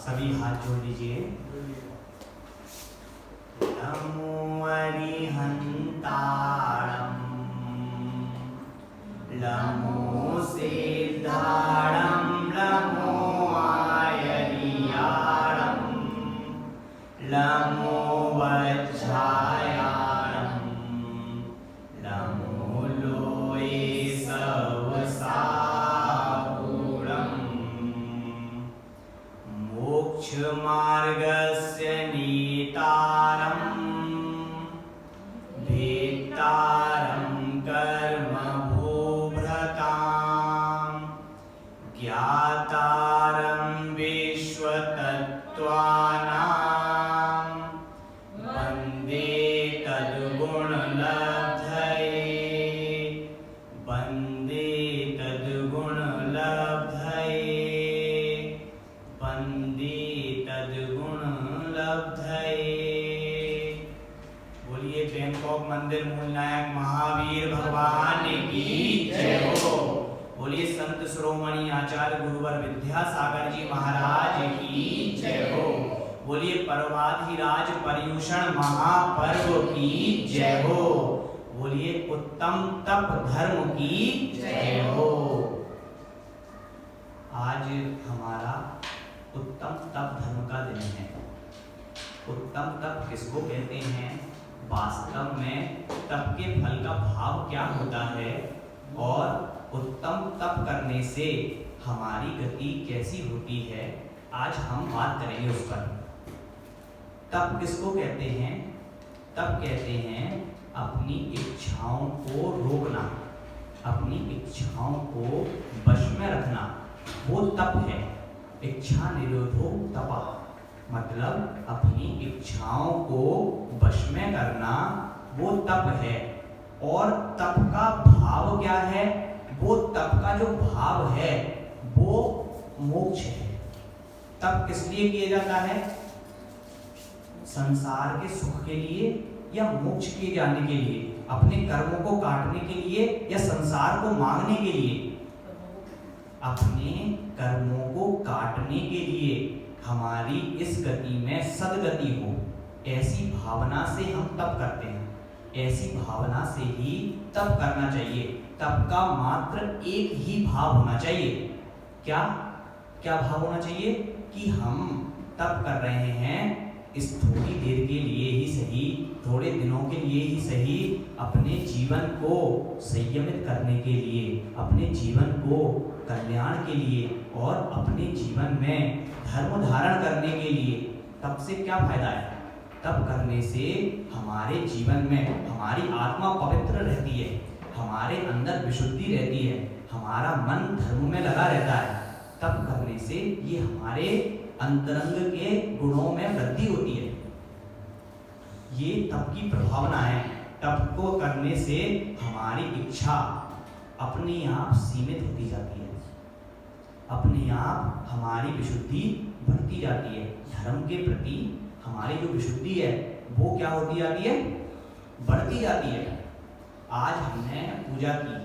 सभी हाथ जोड़ लीजिए। नमो अरिहंताणं नमो सिद्धाणं नमो आयर्याणं नमो वज्रायाणं नमो लोये सवसागुणं मोक्षमार्गस्य नेतारं भेत्तारं कर्मभूभृतां ज्ञातारं विश्वतत्त्वानां वन्दे तद्गुणलब्धये वन्दे तद्गुणलब्धये वन्दे तद्गुणलब्धये। बोलिए बैंकॉक मंदिर मूलनायक महावीर भगवान की जय हो। बोलिए संत शिरोमणि आचार्य गुरुवर विद्यासागर जी महाराज की जय हो। बोलिए पर्वाधिराज पर्युषण महापर्व की जय हो। बोलिए उत्तम तप धर्म की जय हो। आज हमारा उत्तम तप धर्म का दिन है। उत्तम तप किसको कहते हैं, वास्तव में तप के फल का भाव क्या होता है और उत्तम तप करने से हमारी गति कैसी होती है, आज हम बात करेंगे उस पर। तप किसको कहते हैं? तप कहते हैं अपनी इच्छाओं को रोकना, अपनी इच्छाओं को वश में रखना, वो तप है। इच्छा निरोधो तपा, मतलब अपनी इच्छाओं को वश में करना, वो तप है। और तप का भाव क्या है? वो तप का जो भाव है वो मोक्ष है। तप किस लिए किया जाता है? संसार के सुख के लिए या मोक्ष के जाने के लिए, अपने कर्मों को काटने के लिए या संसार को मांगने के लिए? अपने कर्मों को काटने के लिए, हमारी इस गति में सदगति हो, ऐसी भावना से हम तप करते हैं। ऐसी भावना से ही तप करना चाहिए। तप का मात्र एक ही भाव होना चाहिए। क्या क्या भाव होना चाहिए? कि हम तप कर रहे हैं, इस थोड़ी देर के लिए ही सही, थोड़े दिनों के लिए ही सही, अपने जीवन को संयमित करने के लिए, अपने जीवन को कल्याण के लिए और अपने जीवन में धर्म धारण करने के लिए। तप से क्या फायदा है? तप करने से हमारे जीवन में हमारी आत्मा पवित्र रहती है, हमारे अंदर विशुद्धि रहती है, हमारा मन धर्म में लगा रहता है। तप करने से ये हमारे अंतरंग के गुणों में वृद्धि होती है। ये तप की प्रभावना है। तप को करने से हमारी इच्छा अपने आप सीमित होती जाती है, अपने आप हमारी विशुद्धि बढ़ती जाती है। धर्म के प्रति हमारी जो विशुद्धि है वो क्या होती जाती है? बढ़ती जाती है। आज हमने पूजा की,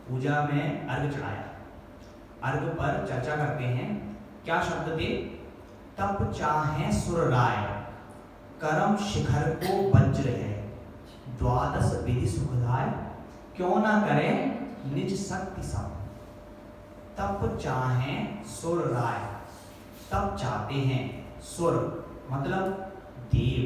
पूजा में अर्घ चढ़ाया, अर्घ पर चर्चा करते हैं। क्या शब्द थे? तप चाहे सुर राय, करम शिखर को वज्र है, द्वादश विधि सुखदाय, क्यों ना करें निज शक्ति सम। तप चाहे सुर राय, तप चाहते हैं सुर मतलब देव।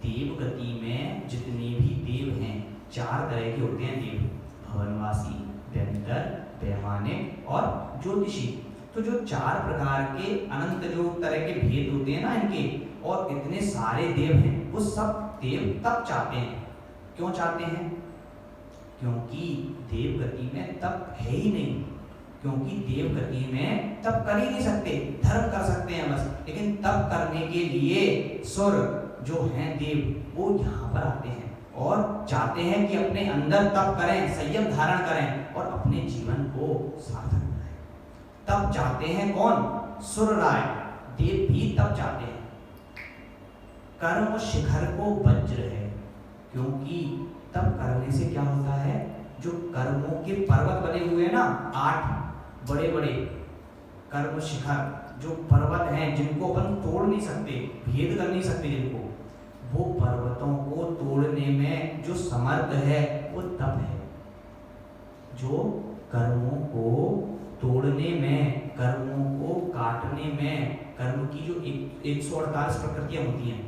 देव गति में जितने भी देव हैं, चार तरह के होते हैं देव: भवनवासी, व्यंतर, वैमानिक और ज्योतिषी। तो जो चार प्रकार के अनंत जो तरह के भेद होते हैं ना इनके, और इतने सारे देव हैं, वो सब देव तप चाहते हैं। क्यों चाहते हैं? क्योंकि देव गति में तप है ही नहीं। क्योंकि देव गति में तप कर ही नहीं सकते, धर्म कर सकते हैं बस, लेकिन तप करने के लिए सुर जो हैं देव, वो यहाँ पर आते हैं और चाहते हैं कि अपने अंदर तप करें, संयम धारण करें और अपने जीवन को सार्थक बनाएं। तप चाहते हैं कौन? सुर राय, देव भी तप चाहते हैं। कर्म शिखर को वज्र है, क्योंकि तप करने से क्या होता है? जो कर्मों के पर्वत बने हुए हैं ना, 8 बड़े बड़े कर्म शिखर, जो पर्वत हैं जिनको अपन तोड़ नहीं सकते, भेद कर नहीं सकते जिनको, वो पर्वतों को तोड़ने में जो समर्थ है वो तप है। जो कर्मों को तोड़ने में, कर्मों को काटने में, कर्म की जो 148 प्रकृतियां होती हैं,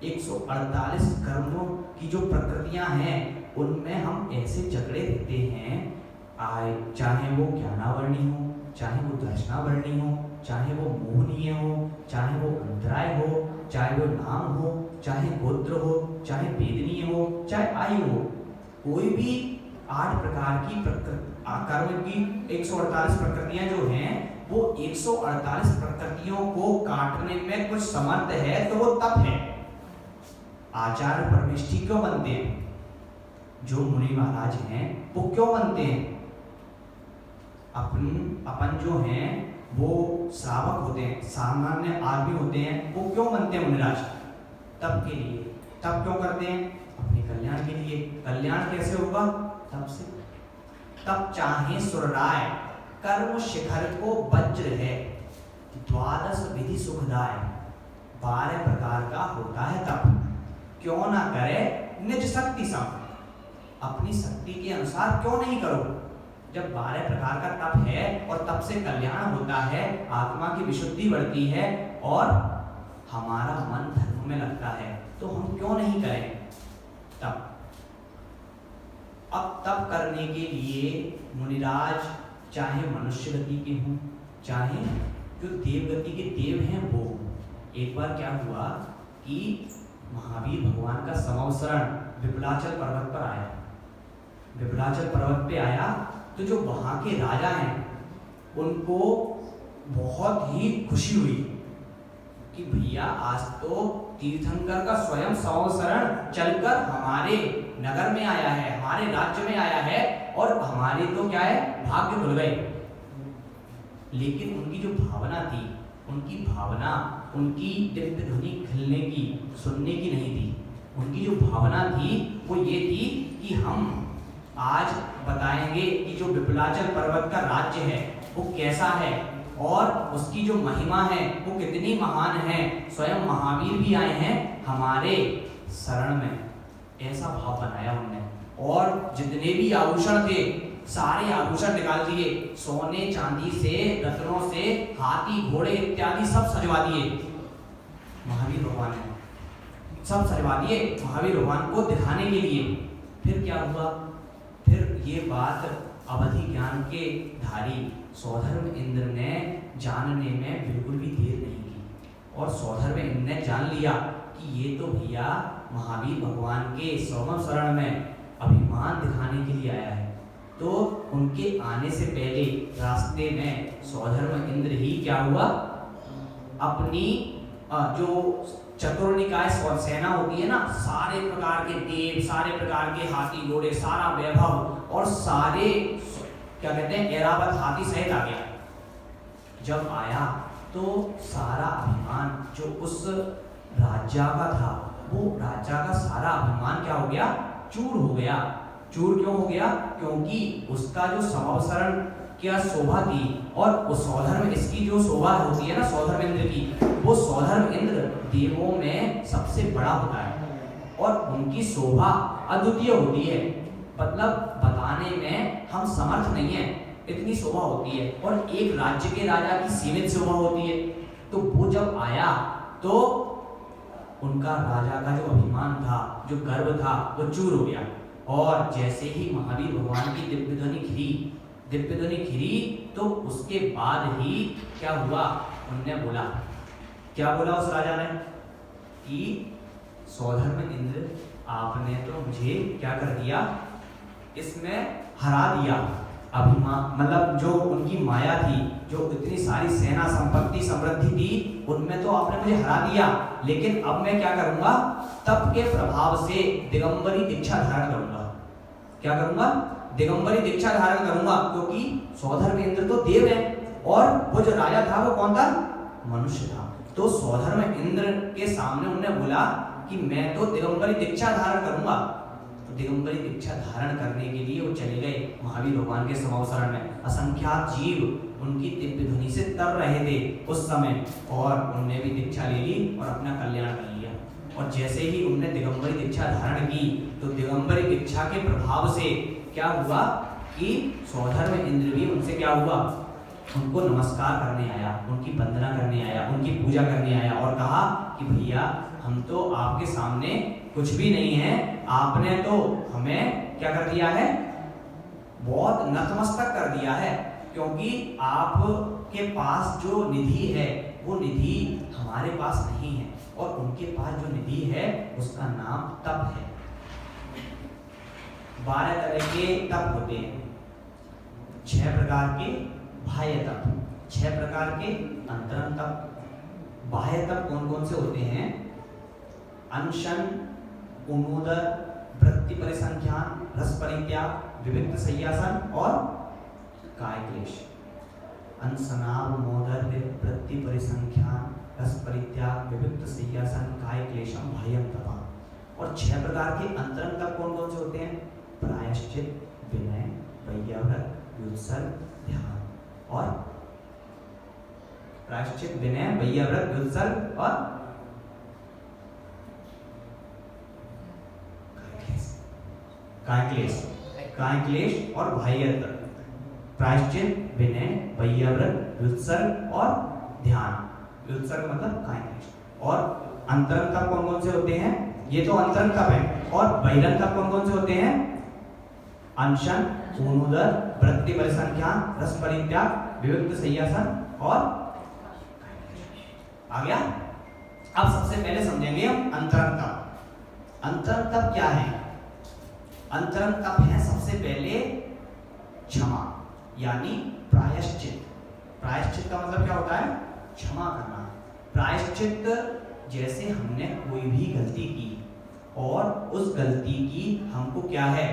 148 कर्मों की जो प्रकृतियां हैं उनमें हम ऐसे जकड़े रहते हैं, चाहे वो ज्ञानावर्णी हो, चाहे वो दर्शनावर्णी हो, चाहे वो मोहनीय हो, चाहे वो अंतराय हो, चाहे वो नाम हो, चाहे गोत्र हो, चाहे वेदनीय हो, चाहे आयु हो, कोई भी 8 प्रकार की कर्म की 148 प्रकृतियां जो हैं वो 148 प्रकृतियों को काटने में कुछ समर्थ है तो वो तप है। आचार्य परमेष्ठी क्यों बनते हैं? जो मुनि महाराज हैं वो क्यों बनते हैं? अपन जो हैं वो श्रावक होते हैं, सामान्य आदमी होते हैं, वो क्यों बनते हैं मुनिराज? तप के लिए। तप क्यों करते हैं? अपने कल्याण के लिए। कल्याण कैसे होगा? तप से। तप चाहे सुरराय, कर्म शिखर को वज्र है, 12 विधि सुखदाय, 12 प्रकार का होता है तप। क्यों ना करे निज शक्ति सम, अपनी शक्ति के अनुसार क्यों नहीं करो? जब 12 प्रकार का तप है और तप से कल्याण होता है, आत्मा की विशुद्धि बढ़ती है और हमारा मन धर्म में लगता है, तो हम क्यों नहीं करें तप? अब तप करने के लिए मुनिराज चाहे मनुष्य गति के हों, चाहे जो देव गति के देव हैं वो। एक बार क्या हुआ कि महावीर भगवान का समवसरण विपुलाचल पर्वत पर आया। विपुलाचल पर्वत पे आया तो जो वहां के राजा हैं उनको बहुत ही खुशी हुई कि भैया आज तो तीर्थंकर का स्वयं समवसरण चलकर हमारे नगर में आया है, हमारे राज्य में आया है और हमारे तो क्या है भाग्य खुल गए। लेकिन उनकी जो भावना थी, उनकी भावना उनकी दिव्य ध्वनि खिलने की, सुनने की नहीं थी। उनकी जो भावना थी वो ये थी कि हम आज बताएंगे कि जो विपुलाचल पर्वत का राज्य है वो कैसा है और उसकी जो महिमा है वो कितनी महान है। स्वयं महावीर भी आए हैं हमारे शरण में, ऐसा भाव बनाया उन्होंने। और जितने भी आभूषण थे सारे आभूषण निकाल दिए, सोने चांदी से, रत्नों से, हाथी घोड़े इत्यादि सब सजवा दिए महावीर भगवान ने, सब सजवा दिए महावीर भगवान को दिखाने के लिए। फिर क्या हुआ? फिर ये बात अवधि ज्ञान के धारी सौधर्म इंद्र ने जानने में बिल्कुल भी देर नहीं की और सौधर्म इंद्र ने जान लिया कि ये तो भैया महावीर भगवान के समवसरण में अभिमान दिखाने के लिए आया है। तो उनके आने से पहले रास्ते में सौधर्म इंद्र ही क्या हुआ, अपनी जो चतुर्निकाय सेना होती है ना, सारे प्रकार के देव, सारे प्रकार के हाथी घोड़े, सारा वैभव और सारे क्या कहते हैं ऐरावत हाथी सहित आ गया। जब आया तो सारा अभिमान जो उस राजा का था, वो राजा का सारा अभिमान क्या हो गया, चूर हो गया। चूर क्यों हो गया? क्योंकि उसका जो समवसरण क्या शोभा थी और उस सौधर्म इसकी जो शोभा होती है ना सौधर्म इंद्र की, वो सौधर्म इंद्र देवों में सबसे बड़ा होता है और उनकी शोभा अद्वितीय होती है। मतलब बताने में हम समर्थ नहीं है, इतनी शोभा होती है और एक राज्य के राजा की सीमित शोभा होती है। तो वो जब आया तो उनका राजा का जो अभिमान था, जो गर्व था, वो चूर हो गया। और जैसे ही महावीर भगवान की दिव्य ध्वनि खिरी तो उसके बाद ही क्या हुआ, उनने बोला, क्या बोला उस राजा ने कि सौधर्म इंद्र आपने तो मुझे क्या कर दिया, इसमें हरा दिया। अभिमान मतलब जो उनकी माया थी, जो इतनी सारी सेना संपत्ति समृद्धि थी, उनमें तो आपने मुझे हरा दिया, लेकिन अब मैं क्या करूंगा, तप के प्रभाव से दिगंबरी दीक्षा धारण करूंगा। क्या करूंगा? दिगंबरी दीक्षा धारण करूंगा, क्योंकि सौधर्म इंद्र तो देव है और वो जो राजा था वो कौन था, मनुष्य था। तो सौधर्म इंद्र के सामने उन्होंने बोला कि मैं तो दिगंबरी दीक्षा धारण करूंगा। तो दिगंबरी दीक्षा धारण करने के लिए वो चले गए महावीर भगवान के समावसरण में। असंख्यात जीव उनकी दिव्य ध्वनि से तर रहे थे उस समय, और उनने भी दीक्षा ले ली और अपना कल्याण कर लिया। और जैसे ही उनने दिगंबरी दीक्षा धारण की तो दिगंबरी दीक्षा के प्रभाव से क्या हुआ कि स्वधर्म इंद्र भी उनसे क्या हुआ, उनको नमस्कार करने आया, उनकी वंदना करने आया, उनकी पूजा करने आया और कहा कि भैया हम तो आपके सामने कुछ भी नहीं है, आपने तो हमें क्या कर दिया है, बहुत नतमस्तक कर दिया है, क्योंकि आपके पास जो निधि है वो निधि हमारे पास नहीं है, और उनके पास जो निधि है उसका नाम तप है। 12 तरह के तप होते हैं, 6 प्रकार के बाह्य तप, 6 प्रकार के अंतरंग तप। बाह्य तप कौन कौन से होते हैं? अनशन, उन्मूदन, वृत्ति परिसंख्यान, रस परित्याग, विविक्त संयासन और काय क्लेश। अनशनाव, मोदर्य, वृत्ति परिसंख्यान, रस परित्याग, विविक्त संयासन, काय क्लेशम, बाह्यम तपा। और 6 प्रकार के अंतरंग तप कौन कौन से होते हैं? प्रायश्चित, विनय, वैयाव्रत, व्युत्सर्ग, ध्यान। और प्रायश्चित, विनय, वैयाव्रत, व्युत्सर्ग और काय क्लेश। काय क्लेश और बाह्य तप, प्रायश्चित, विनय, वैयाव्रत, व्युत्सर्ग और ध्यान। व्युत्सर्ग मतलब काय क्लेश। और अंतरंग तप कौन कौन से होते हैं? ये तो अंतरंग तप है। और बहिरंग तप कौन कौन से होते हैं? अनशन, उन्मूदन, वृत्ति परिसंख्यान, रस परित्याग, विविक्त संयासन और आ गया। अब सबसे पहले समझेंगे हम अंतरंग तप। अंतरंग तप क्या है? अंतरंग तप है सबसे पहले क्षमा, यानी प्रायश्चित। प्रायश्चित का मतलब क्या होता है? क्षमा करना। प्रायश्चित जैसे हमने कोई भी गलती की और उस गलती की हमको क्या है,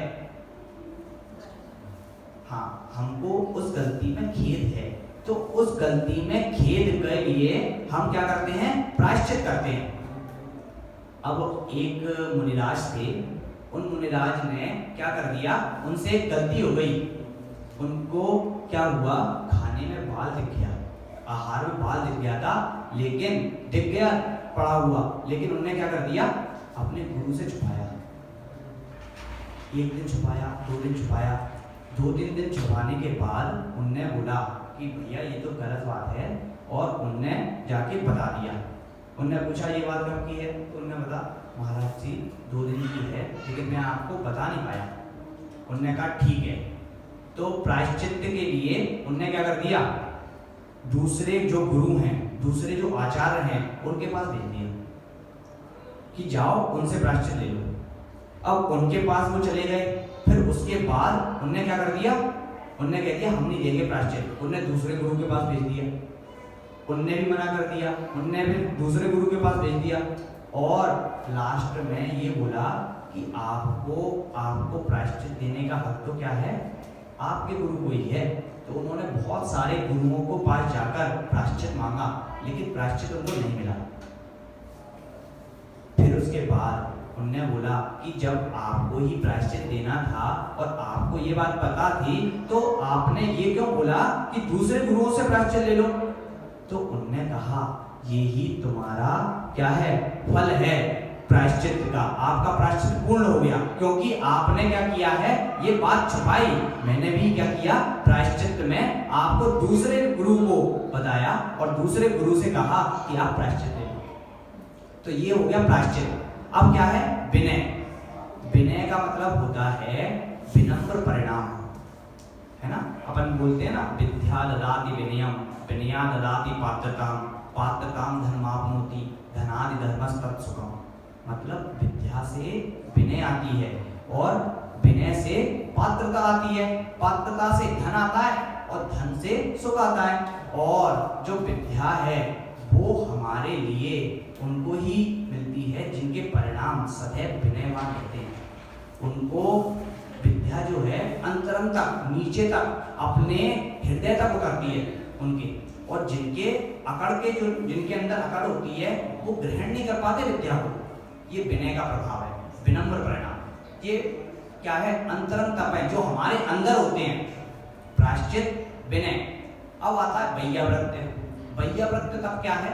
हाँ, हमको उस गलती में खेद है, तो उस गलती में खेद के लिए हम क्या करते हैं? प्रायश्चित करते हैं। अब एक मुनिराज थे, उन मुनिराज ने क्या कर दिया, उनसे एक गलती हो गई, उनको क्या हुआ, खाने में बाल दिख गया, आहार में बाल दिख गया था, लेकिन दिख गया पड़ा हुआ, लेकिन उन्होंने क्या कर दिया, अपने गुरु से छुपाया। एक दिन छुपाया, 2 दिन छुपाया, 2-3 दिन छुपाने के बाद उनने बोला कि भैया ये तो गलत बात है, और उनने जाके बता दिया। उनने पूछा ये बात कब की है, तो उन्होंने बता महाराज जी 2 दिन की है, लेकिन मैं आपको बता नहीं पाया। उनने कहा ठीक है। तो प्रायश्चित के लिए उनने क्या कर दिया, दूसरे जो गुरु हैं, दूसरे जो आचार्य हैं, उनके पास भेज दिया कि जाओ उनसे प्रायश्चित ले लो। अब उनके पास वो चले गए, फिर उसके बाद उनने क्या कर दिया, उनने कह दिया हम नहीं देंगे प्रायश्चित। उनने दूसरे गुरु के पास भेज दिया, उनने भी मना कर दिया, उनने भी दूसरे गुरु के पास भेज दिया, और लास्ट में ये बोला कि आपको प्रायश्चित देने का हक तो क्या है, आपके गुरु को ही है। तो उन्होंने बहुत सारे गुरुओं को पास जाकर प्रायश्चित मांगा, लेकिन प्रायश्चित उनको नहीं मिला। फिर उसके बाद उन्होंने बोला कि जब आपको ही प्रायश्चित देना था और आपको ये बात पता थी, तो आपने ये क्यों बोला कि दूसरे गुरुओं से प्रायश्चित ले लो। तो उन्होंने कहा यही तुम्हारा क्या है, फल है प्रायश्चित का, आपका प्रायश्चित पूर्ण हो गया, क्योंकि आपने क्या किया है, ये बात छुपाई। मैंने भी क्या किया, प्रायश्चित में आपको दूसरे गुरु को बताया और दूसरे गुरु से कहा कि आप प्रायश्चित ले लो। तो ये हो गया प्रायश्चित। अब क्या है, विनय। विनय का मतलब होता है विनम्र परिणाम, है ना। अपन बोलते हैं ना, विद्या ददाति विनयम, विनया ददाति पात्रताम, पात्रताम धर्माप्नोति, धनादि धर्मस्तत् सुखम। मतलब विद्या से विनय आती है और विनय से पात्रता आती है, पात्रता से धन आता है और धन से सुख आता है। और जो विद्या है वो हमारे लिए उनको ही मिलती है जिनके परिणाम सदैव विनयवान होते हैं। उनको विद्या जो है अंतरंग तक, नीचे तक, अपने हृदय तक उतरती है उनके, और जिनके अकड़ के, जो जिनके अंदर अकड़ होती है, वो ग्रहण नहीं कर पाते विद्या को। ये विनय का प्रभाव है, विनम्र परिणाम। ये क्या है, अंतरंग तप है, जो हमारे अंदर होते हैं। प्रायश्चित, विनय। अब आता है वैयावृत्य। वैयावृत्य तप क्या है?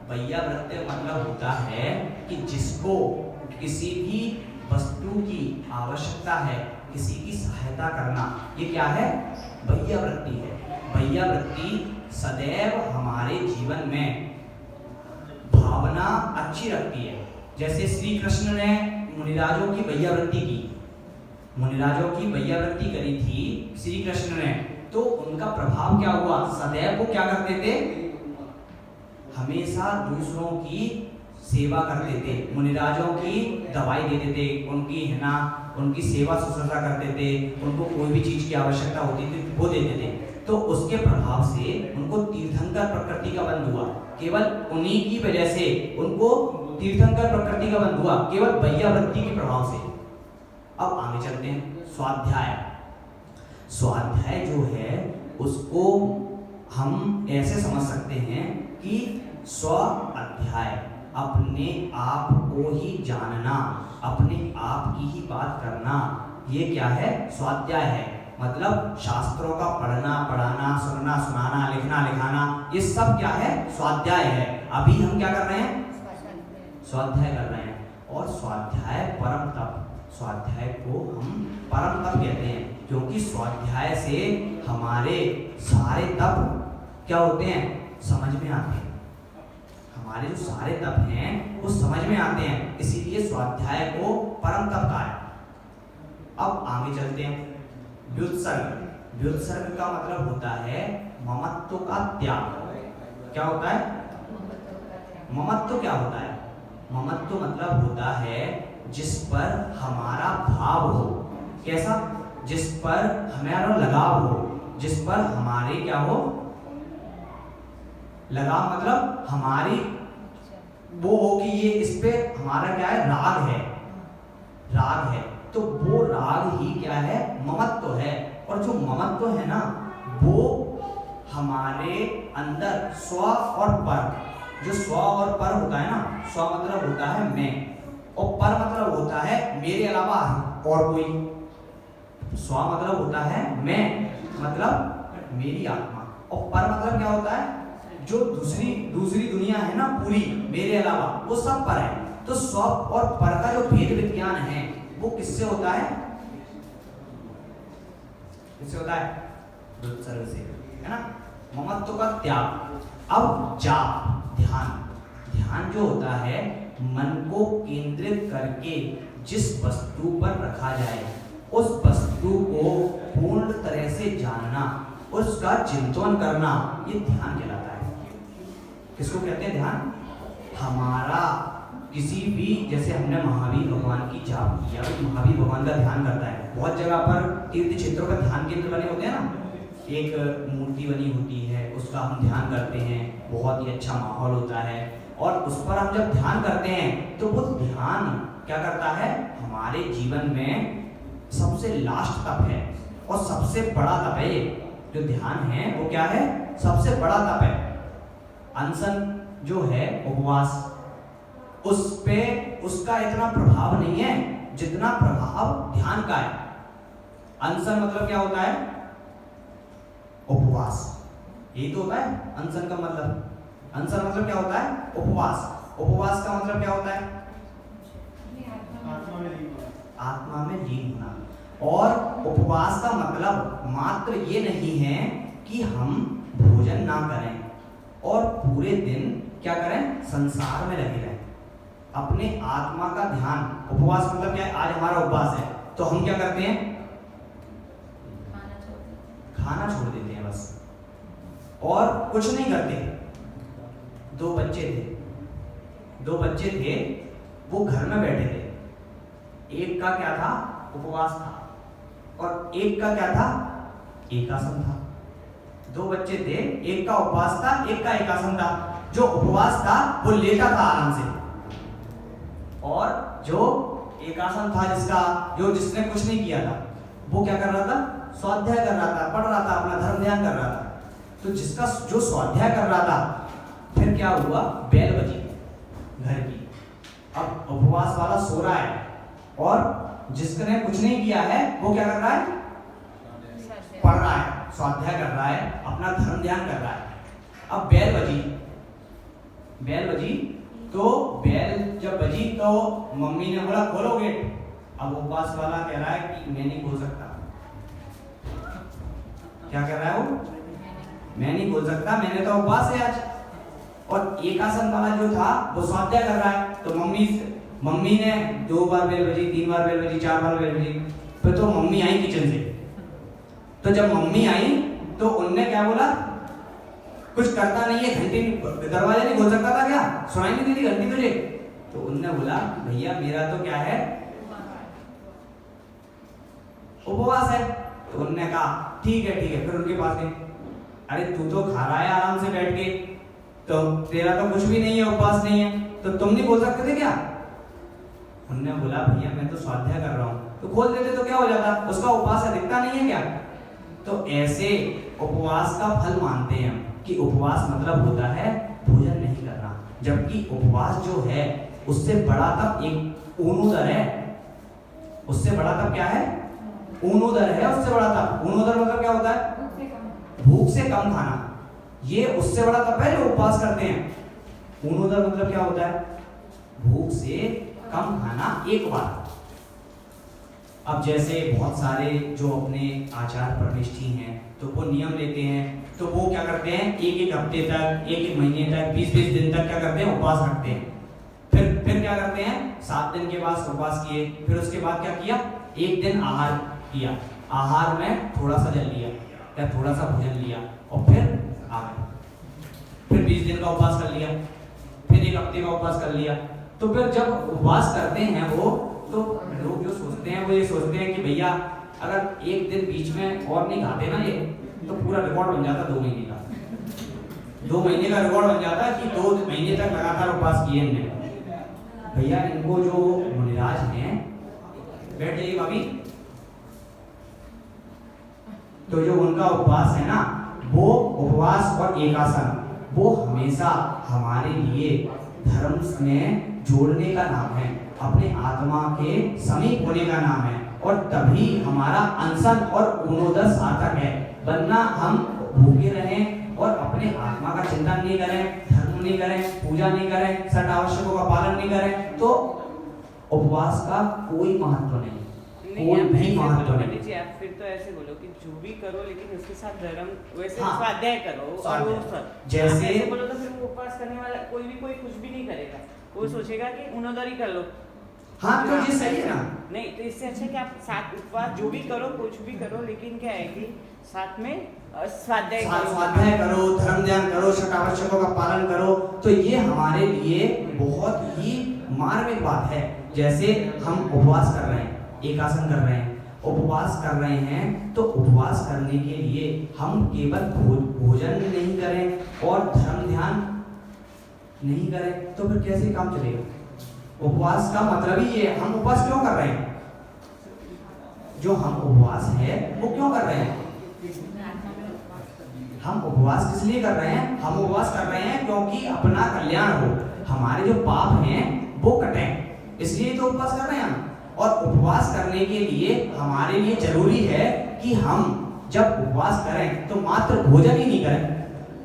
वैयावृत्य मतलब होता है कि जिसको किसी भी वस्तु की आवश्यकता है, किसी की सहायता करना, ये क्या है? वैयावृत्ति है। वैयावृत्ति सदैव हमारे जीवन में भावना अच्छी रखती है। जैसे श्री कृष्ण ने मुनिराजों की वैयावृत्ति की, मुनिराजों की वैयावृत्ति करी थी श्री कृष्ण ने, तो उनका प्रभाव क्या हुआ? सदैव वो क्या करते थे? हमेशा दूसरों की सेवा करते थे, मुनिराजों की दवाई देते थे, उनकी है ना, उनकी सेवा शुश्रूषा करते थे, उनको कोई भी चीज की आवश्यकता होती थी वो देते थे। तो उसके प्रभाव से उनको तीर्थंकर प्रकृति का बंध हुआ। केवल उन्हीं की वजह से उनको तीर्थंकर प्रकृति का बंध हुआ, केवल वैयावृत्ति के प्रभाव से। अब आगे चलते हैं। स्वाध्याय। स्वाध्याय जो है उसको हम ऐसे समझ सकते हैं कि स्व अध्याय, अपने आप को ही जानना, अपने आप की ही बात करना, ये क्या है? स्वाध्याय है। मतलब शास्त्रों का पढ़ना, पढ़ाना, सुनना, सुनाना, लिखना, लिखाना, ये सब क्या है? स्वाध्याय है। अभी हम क्या कर रहे हैं? स्वाध्याय कर रहे हैं। और स्वाध्याय परम तप, स्वाध्याय को हम परम तप कहते हैं, क्योंकि स्वाध्याय से हमारे सारे तप क्या होते हैं? समझ में आते हैं। हमारे जो सारे तप हैं वो समझ में आते हैं, इसीलिए स्वाध्याय को परम तप कहा है। अब आगे चलते हैं। व्युत्सर्ग। व्युत्सर्ग का मतलब होता है ममत्व का त्याग। क्या होता है? ममत्व क्या होता है? ममत्व मतलब होता है जिस पर हमारा भाव हो। कैसा? जिस पर हमारा लगाव हो, जिस पर हमारे क्या हो? लगाव मतलब हमारी वो हो कि ये इस पे हमारा क्या है? राग है, राग है। तो वो राग ही क्या है? ममत्व है। और जो ममत्व है ना, वो हमारे अंदर स्व और पर, जो स्व और पर होता है ना, स्व मतलब होता है मैं, और पर मतलब होता है मेरे अलावा और कोई। स्व मतलब होता है मैं, मतलब मेरी आत्मा, और पर मतलब क्या होता है? जो दूसरी दुनिया है ना पूरी, मेरे अलावा, वो सब पर है। तो स्व और पर का जो भेद विज्ञान है वो किससे होता है? किससे होता है? व्युत्सर्ग से, है ना। ममत्व का त्याग। अब जाप, ध्यान। ध्यान जो होता है मन को केंद्रित करके जिस वस्तु पर रखा जाए, उस वस्तु को पूर्ण तरह से जानना, उसका चिंतन करना, ये ध्यान कहलाता है। किसको कहते हैं? ध्यान। हमारा किसी भी, जैसे हमने महावीर भगवान की जाप किया, महावीर भगवान का ध्यान करता है। बहुत जगह पर तीर्थ क्षेत्रों पर ध्यान केंद्र बने होते हैं ना, एक मूर्ति बनी होती है, उसका हम ध्यान करते हैं, बहुत ही अच्छा माहौल होता है, और उस पर हम जब ध्यान करते हैं तो वो ध्यान क्या करता है? हमारे जीवन में सबसे लास्ट तप है और सबसे बड़ा तप है। ये जो ध्यान है वो क्या है? सबसे बड़ा तप है। अनशन जो है, उपवास, उस पे उसका इतना प्रभाव नहीं है जितना प्रभाव ध्यान का है। अनशन मतलब क्या होता है? उपवास। यही तो होता है अनशन का मतलब। अनशन मतलब क्या होता है? उपवास। उपवास का मतलब क्या होता है? आत्मा में लीन होना। और उपवास का मतलब मात्र ये नहीं है कि हम भोजन ना करें और पूरे दिन क्या करें? संसार में लगे रहें, अपने आत्मा का ध्यान। उपवास मतलब क्या है? आज हमारा उपवास है तो हम क्या करते हैं? खाना छोड़ देते हैं बस, और कुछ नहीं करते। दो बच्चे थे, वो घर में बैठे थे। एक का क्या था? उपवास था, और एक का क्या था? एकासन था। दो बच्चे थे, एक का उपवास था, एक का एकासन था। जो उपवास था वो लेटा था आराम से, और जो एकासन था जिसने कुछ नहीं किया था, वो क्या कर रहा था? स्वाध्याय कर रहा था, पढ़ रहा था, अपना धर्म ध्यान कर रहा था। तो जिसका जो स्वाध्याय कर रहा था, फिर क्या हुआ? बेल बजी घर की। अब उपवास वाला सो रहा है और जिसने कुछ नहीं किया है वो क्या कर रहा है? पढ़ रहा है, स्वाध्याय कर रहा है, अपना धर्म ध्यान कर रहा है। अब बेल बजी, तो बेल जब बजी तो मम्मी ने बोला खोलो गेट। अब उपवास वाला कह रहा है कि मैं नहीं खोल सकता। क्या कह रहा है वो? मैं नहीं खोल सकता, मैंने तो उपवास है आज। और एकासन वाला जो था वो स्वाध्याय कर रहा है, तो मम्मी ने 2 बार बेल बजी, 3 बार बेल बजी, 4 बार बेल बजी। फिर तो मम्मी आई किचन से, तो जब मम्मी आई तो उनने क्या बोला? कुछ करता नहीं है, घंटी दरवाजा नहीं खोल सकता था क्या? सुनाई नहीं देती घंटी तुझे? तो उनने बोला भैया मेरा तो क्या है, उपवास है। तो उनने कहा ठीक है। फिर उनके पास गए, अरे तू तो खा रहा है आराम से बैठ के, तो तेरा तो कुछ भी नहीं है, उपवास नहीं है, तो तुम नहीं बोल सकते थे क्या? उनने बोला भैया मैं तो स्वाध्याय कर रहा हूँ। तो खोल देते तो क्या हो जाता? उसका उपवास है, दिखता नहीं है क्या? तो ऐसे उपवास का फल मानते हैं हम कि उपवास मतलब होता है भोजन नहीं करना, जबकि उपवास जो है उससे बड़ा तब एक ऊनुदर है। उससे बड़ा तब क्या है? ऊनुदर है। उससे बड़ा तब, ऊनुदर मतलब क्या होता है? भूख से कम खाना। ये उससे बड़ा तब है जो उपवास करते हैं। ऊनुदर मतलब क्या होता है? भूख से कम खाना एक बार। अब जैसे बहुत सारे जो अपने आचार परनिष्ठी हैं तो वो नियम लेते हैं, तो वो क्या करते हैं? एक हफ्ते तक, एक महीने तक, 20 दिन तक क्या करते हैं? उपवास रखते हैं। फिर क्या करते हैं? 7 दिन के बाद उपवास किए, फिर उसके बाद क्या किया? 1 दिन आहार किया, आहार में थोड़ा सा जल लिया या थोड़ा सा भोजन लिया, और फिर आ गए। फिर 20 दिन का उपवास कर लिया, फिर 1 हफ्ते का उपवास कर लिया। तो फिर जब उपवास करते हैं वो, तो लोग जो सोचते हैं वो ये सोचते हैं कि भैया अगर 1 दिन बीच में और नहीं खाते ना ये, तो पूरा रिकॉर्ड बन जाता 2 महीने का। 2 महीने का रिकॉर्ड बन जाता कि 2 महीने तक लगातार उपवास किए इनने। भैया इनको जो मुनिराज हैं, बैठ जाइए भाभी, तो जो उनका उपवास है ना, वो उपवास और एकासन वो हमेशा हमारे लिए धर्म में जोड़ने का नाम है, अपने आत्मा के समीप होने का नाम है, और तभी हमारा अनशन और ऊनोदर सार्थक है। वरना हम भूखे रहें और अपने आत्मा का चिंतन नहीं करें, धर्म नहीं करें, पूजा नहीं करें, सट आवश्यकों का पालन नहीं करें, तो उपवास का कोई महत्व नहीं, कोई भी महत्व नहीं। आप फिर तो ऐसे बोलो कि जो भी करो लेकिन उसके साथ धर्म वैसे स्वाध्याय करो, और वो सब जैसे ऐसे बोलो तो फिर वो उपवास करने वाला कोई कुछ भी नहीं करेगा, वो सोचेगा कि ऊनोदर ही कर लो। हाँ तो ये सही है ना? नहीं तो इससे अच्छा कि आप साथ उपवास जो भी करो, कुछ भी करो, लेकिन क्या है कि साथ में स्वाध्याय करो, धर्म ध्यान करो, सट आवश्यकों का पालन करो, तो ये हमारे लिए बहुत ही मार्मिक बात है। जैसे हम उपवास कर रहे हैं, एकासन कर रहे हैं, उपवास कर रहे हैं, तो उपवास करने के लिए हम केवल भोजन नहीं करें और धर्म ध्यान नहीं करें, तो फिर कैसे काम चलेगा? उपवास का मतलब ही ये, हम उपवास क्यों कर रहे हैं? जो हम उपवास है वो क्यों कर रहे हैं? हम उपवास किस लिए कर रहे हैं? हम उपवास कर रहे हैं क्योंकि अपना कल्याण हो, हमारे जो पाप हैं वो कटें, इसलिए तो उपवास कर रहे हैं हम। और उपवास करने के लिए हमारे लिए जरूरी है कि हम जब उपवास करें तो मात्र भोजन ही नहीं करें,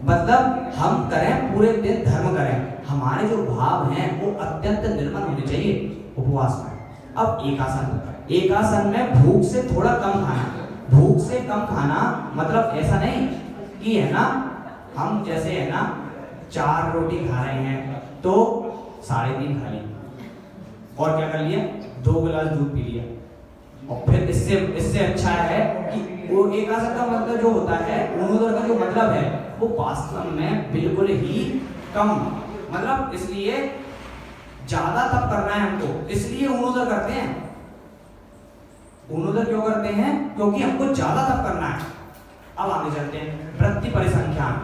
मतलब हम करें पूरे दिन धर्म करें, हमारे जो भाव हैं वो अत्यंत निर्मल होने चाहिए उपवास में। अब एकासन में भूख से थोड़ा कम खाना। भूख से कम खाना मतलब ऐसा नहीं कि है ना, हम जैसे है ना 4 रोटी खा रहे हैं तो 3.5 खा ली, और क्या कर लिया? 2 गिलास दूध पी लिया, और फिर इससे अच्छा है कि वो एकासन का मतलब जो होता है, ऊनोदर का जो मतलब है वो वास्तव में बिल्कुल ही कम, मतलब इसलिए ज्यादा तप करना है हमको, इसलिए ऊनोदर करते हैं। ऊनोदर क्यों करते हैं? क्योंकि हमको ज्यादा तप करना है। अब आगे चलते हैं, वृत्ति परिसंख्यान।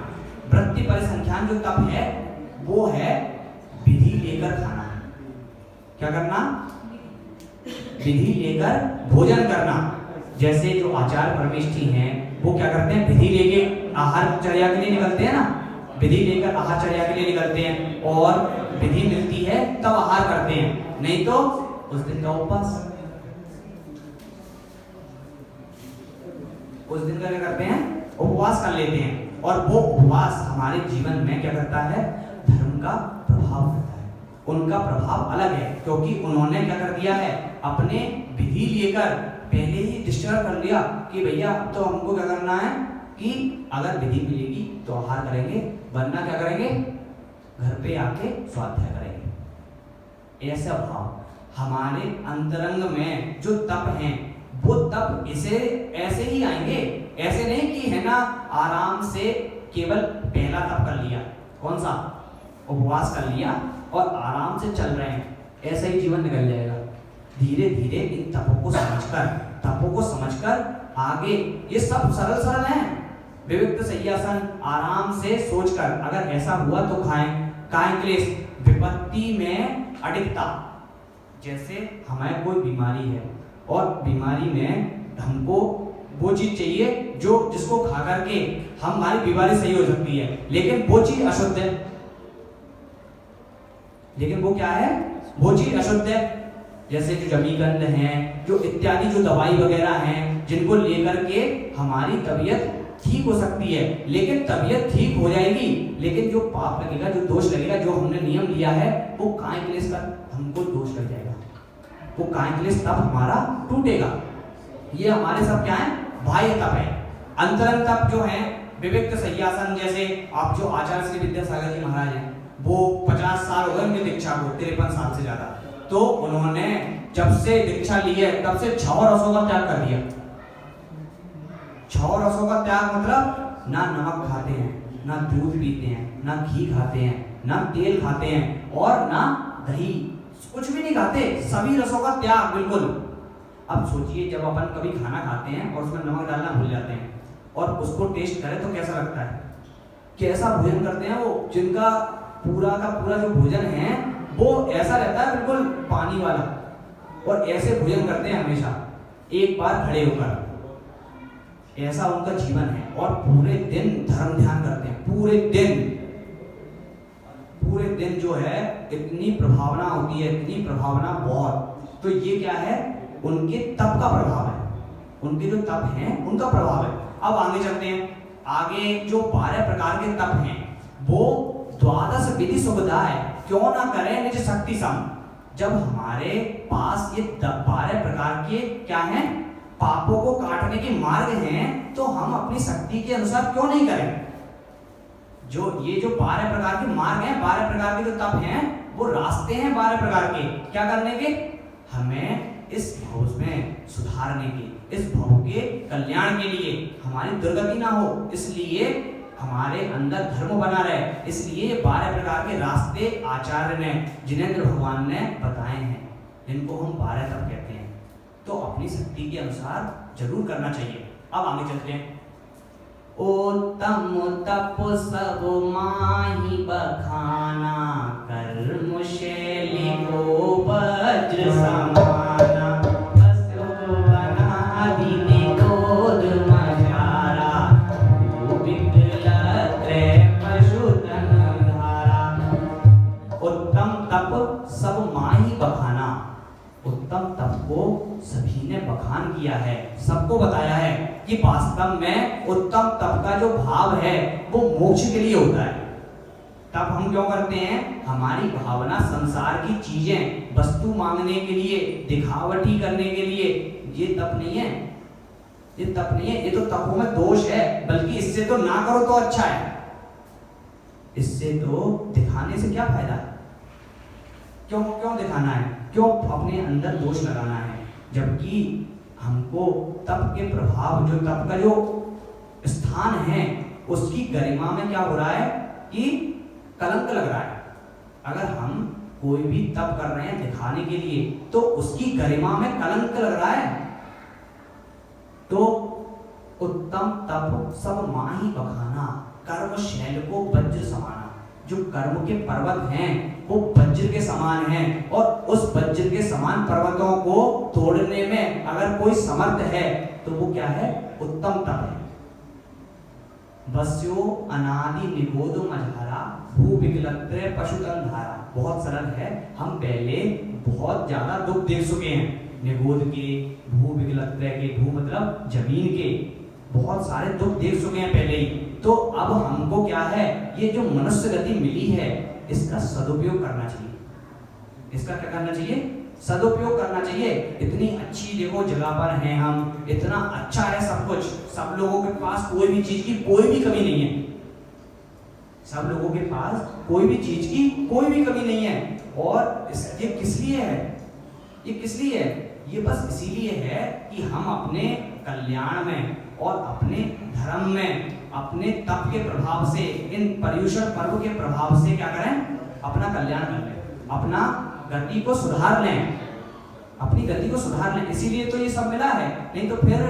वृत्ति परिसंख्यान जो तप है वो है विधि लेकर खाना। क्या करना? विधि लेकर भोजन करना। जैसे जो आचार परमेष्ठी हैं वो क्या करते हैं? विधि लेके आहारचर्या के लिए निकलते हैं ना, विधि लेकर आहारचर्या के लिए निकलते हैं, और विधि मिलती है तब आहार करते हैं, नहीं तो उस दिन का उपवास। उस दिन का क्या करते हैं, उपवास कर लेते हैं। और वो उपवास हमारे जीवन में क्या करता है, धर्म का प्रभाव करता है। उनका प्रभाव अलग है, क्योंकि उन्होंने क्या कर दिया है, अपने विधि लेकर पहले ही डिस्टर्ब कर लिया कि भैया तो हमको क्या करना है कि अगर विधि मिलेगी तो आहार करेंगे, वरना क्या करेंगे, घर पे आके स्वाध्याय करेंगे। ऐसा भाव हमारे अंतरंग में जो तप हैं, वो तप इसे ऐसे ही आएंगे, ऐसे नहीं कि है ना आराम से केवल पहला तप कर लिया, कौन सा, उपवास कर लिया और आराम से चल रहे हैं, ऐसा ही जीवन निकल जाएगा। धीरे धीरे इन तपों को समझकर आगे, ये सब सरल सरल हैं। विविक्त शय्यासन, आराम से सोचकर अगर ऐसा हुआ तो खाएं। काय क्लेश, विपत्ति में अडिगता, जैसे हमें कोई बीमारी है और बीमारी में हमको वो चीज चाहिए जो जिसको खा करके हमारी बीमारी सही हो सकती है, लेकिन वो चीज अशुद्ध है, लेकिन वो क्या है, वो चीज अशुद्ध है। जैसे जो जमीकंद हैं, जो इत्यादि जो दवाई वगैरह हैं, जिनको लेकर के हमारी तबीयत ठीक हो सकती है, लेकिन तबीयत ठीक हो जाएगी, लेकिन जो पाप लगेगा, जो दोष लगेगा, जो हमने नियम लिया है, वो काय क्लेश का हमको दोष लग जाएगा, वो काय क्लेश तप हमारा टूटेगा। ये हमारे सब क्या है, बाह्य तप है। अंतरंग तप जो है, विविक्त शय्यासन, जैसे आप जो आचार्य श्री विद्यासागर जी महाराज हैं, वो 50 साल हो गए उनकी दीक्षा को, 53 साल से ज्यादा, तो उन्होंने जब से दीक्षा ली है तब से 6 रसों का त्याग कर दिया। 6 रसों का त्याग मतलब ना नमक खाते हैं, ना दूध पीते हैं, ना घी खाते हैं, ना तेल खाते हैं और ना दही, कुछ भी नहीं खाते, सभी रसों का त्याग बिल्कुल। अब सोचिए जब अपन कभी खाना खाते हैं और उसमें नमक डालना भूल जाते हैं और उसको टेस्ट करें तो कैसा लगता है, कैसा भोजन करते हैं वो, जिनका पूरा का पूरा जो भोजन है वो ऐसा रहता है बिल्कुल पानी वाला, और ऐसे भोजन करते हैं हमेशा एक बार खड़े होकर, ऐसा उनका जीवन है। और पूरे दिन धर्म ध्यान करते हैं, पूरे दिन जो है इतनी प्रभावना होती है, इतनी प्रभावना बहुत। तो ये क्या है, उनके तप का प्रभाव है, उनके जो तप हैं उनका प्रभाव है। अब आगे चलते हैं, आगे जो 12 प्रकार के तप हैं, वो 12 विधि सुविधा है, क्यों ना करें निज शक्ति सम। जब हमारे पास ये 12 प्रकार के क्या हैं, पापों को काटने के मार्ग हैं, तो हम अपनी शक्ति के अनुसार क्यों नहीं करें। जो ये जो 12 प्रकार के मार्ग हैं, 12 प्रकार के जो तप हैं, वो रास्ते हैं 12 प्रकार के, क्या करने के, हमें इस भव में सुधारने के, इस भव के कल्याण के लिए, हमारी दुर्गति ना हो, इसलिए हमारे अंदर धर्म बना रहे, इसलिए ये 12 प्रकार के रास्ते आचार्य ने, जिनेंद्र भगवान ने बताए हैं, इनको हम 12 तप कहते हैं। तो अपनी शक्ति के अनुसार जरूर करना चाहिए। अब आगे चलते हैं। उत्तम तप सब माही बखाना, कर्म शैली को वज्र समाना, असुर अनादि निरोध मझारा, पशुधन धारा। उत्तम तप सब माही बखाना, उत्तम तप को सभी ने बखान किया है, सबको बताया है कि वास्तव में उत्तम तप का जो भाव है वो मोक्ष के लिए होता है। तप हम क्यों करते हैं, हमारी भावना संसार की चीजें, वस्तु मांगने के लिए, दिखावटी करने के लिए, ये तप नहीं है, ये तप नहीं है, ये तो तपों में दोष है। बल्कि इससे तो ना करो तो अच्छा है, इससे तो दिखाने से क्या फायदा है, क्यों दिखाना है, क्यों अपने अंदर दोष लगाना है। जबकि हमको तप के प्रभाव, जो तप का जो स्थान है, उसकी गरिमा में क्या हो रहा है कि कलंक लग रहा है। अगर हम कोई भी तप कर रहे हैं दिखाने के लिए, तो उसकी गरिमा में कलंक लग रहा है। तो उत्तम तप सब माही बखाना, कर्म शैल को वज्र समाना। जो कर्म के पर्वत हैं वो वज्र के समान हैं, और उस वज्र के समान पर्वतों को तोड़ने में अगर कोई समर्थ है तो वो क्या है, उत्तम तप है। वस्यो अनादि निगोध मझारा, भू विकलत्र पशुतन धारा। बहुत सरल है, हम पहले बहुत ज्यादा दुख देख चुके हैं, निगोध के, भू विकलत्र के, भू मतलब जमीन के, बहुत सारे दुख देख चुके हैं पहले ही। तो अब हमको क्या है, ये जो मनुष्य गति मिली है इसका सदुपयोग करना चाहिए। इसका क्या करना चाहिए? सदुपयोग करना चाहिए। इतनी अच्छी देखो जगह पर हैं हम, इतना अच्छा है सब कुछ, सब लोगों के पास कोई भी चीज की कोई भी कमी नहीं है, सब लोगों के पास कोई भी चीज की कोई भी कमी नहीं है। और ये किस लिए है? ये किस लिए है? ये बस इसीलिए है कि हम अपने कल्याण में और अपने धर्म में अपने तप के प्रभाव से, इन पर्युषण पर्व के प्रभाव से क्या करें? अपना कल्याण कर लें, अपना गति को सुधार लें, अपनी गति को सुधार लें। इसीलिए तो ये सब मिला है, नहीं तो फिर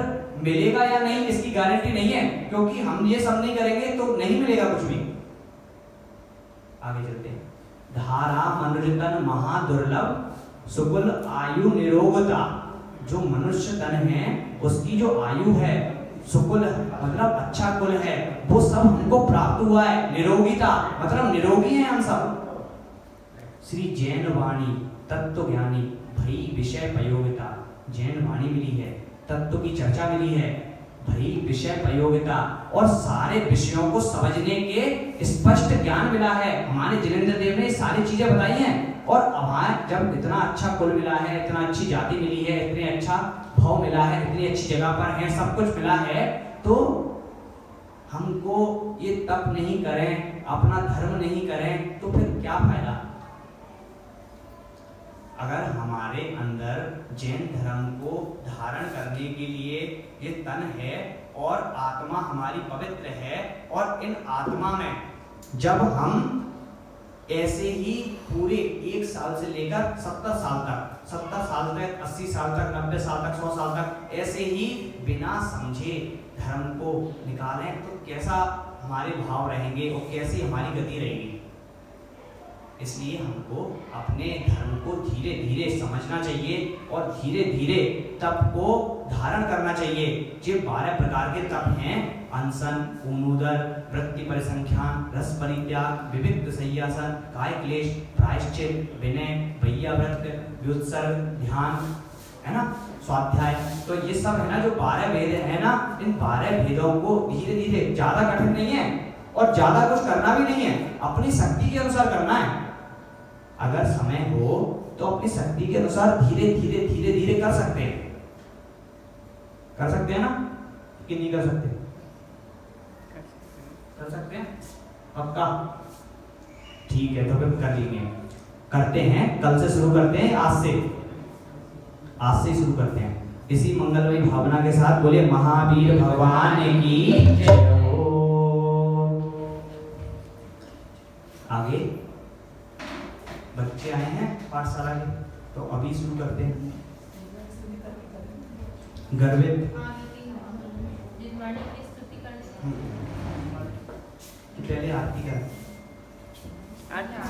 मिलेगा या नहीं इसकी गारंटी नहीं है, क्योंकि हम ये सब नहीं करेंगे तो नहीं मिलेगा कुछ भी। आगे चलते हैं। धारा मनुष्यतन महादुर्लभ सुकुल आयु निरोगता। जो मनुष्य तन है उसकी जो आयु है, सुकुल मतलब अच्छा कुल है, वो सब हमको प्राप्त हुआ है। निरोगिता मतलब निरोगी हैं हम सब। श्री जैन वाणी तत्व ज्ञानी भई विषय प्रयोगिता। जैन वाणी मिली है, तत्व की चर्चा मिली है, भई विषय प्रयोगिता, और सारे विषयों को समझने के स्पष्ट ज्ञान मिला है। हमारे जिनेंद्र देव ने सारी चीजें बताई हैं। और अब जब इतना अच्छा कुल मिला है, इतना अच्छी जाति मिली है, इतने अच्छा भाव मिला है, इतनी अच्छी जगह पर है, सब कुछ मिला है, तो हमको ये तप नहीं करें, अपना धर्म नहीं करें तो फिर क्या फायदा? अगर हमारे अंदर जैन धर्म को धारण करने के लिए ये तन है और आत्मा हमारी पवित्र है, और इन आत्मा में जब हम ऐसे ही पूरे 1 साल से लेकर 70 साल तक 80 साल तक 90 साल तक 100 साल तक ऐसे ही बिना समझे धर्म को निकालें तो कैसा हमारे भाव रहेंगे और कैसी हमारी गति रहेगी। इसलिए हमको अपने धर्म को धीरे धीरे समझना चाहिए और धीरे धीरे तप को धारण करना चाहिए। जो 12 प्रकार के तप हैं, अनशन, ऊनुदर, वृत्ति परिसंख्यान, रस परित्याग, विविक्त संयासन, काय क्लेश, प्रायश्चित, विनय, वैयाव्रत, व्युत्सर्ग, ध्यान, है ना, स्वाध्याय। तो ये सब है ना जो 12 वेद है ना, इन 12 वेदों को धीरे धीरे, ज्यादा कठिन नहीं है और ज्यादा कुछ करना भी नहीं है, अपनी शक्ति के अनुसार करना है। अगर समय हो तो अपनी शक्ति के अनुसार धीरे धीरे धीरे धीरे कर सकते हैं। कर सकते हैं ना कि नहीं कर सकते? कर सकते हैं पक्का? ठीक है, तो फिर कर लेंगे, करते हैं। कल से शुरू करते हैं, आज से शुरू करते हैं। इसी मंगलमय भावना के साथ बोले महावीर भगवान की जय हो। आगे बच्चे आए हैं पाठशाला के, तो अभी शुरू करते हैं। गर्वित पहले आरती कर, आरती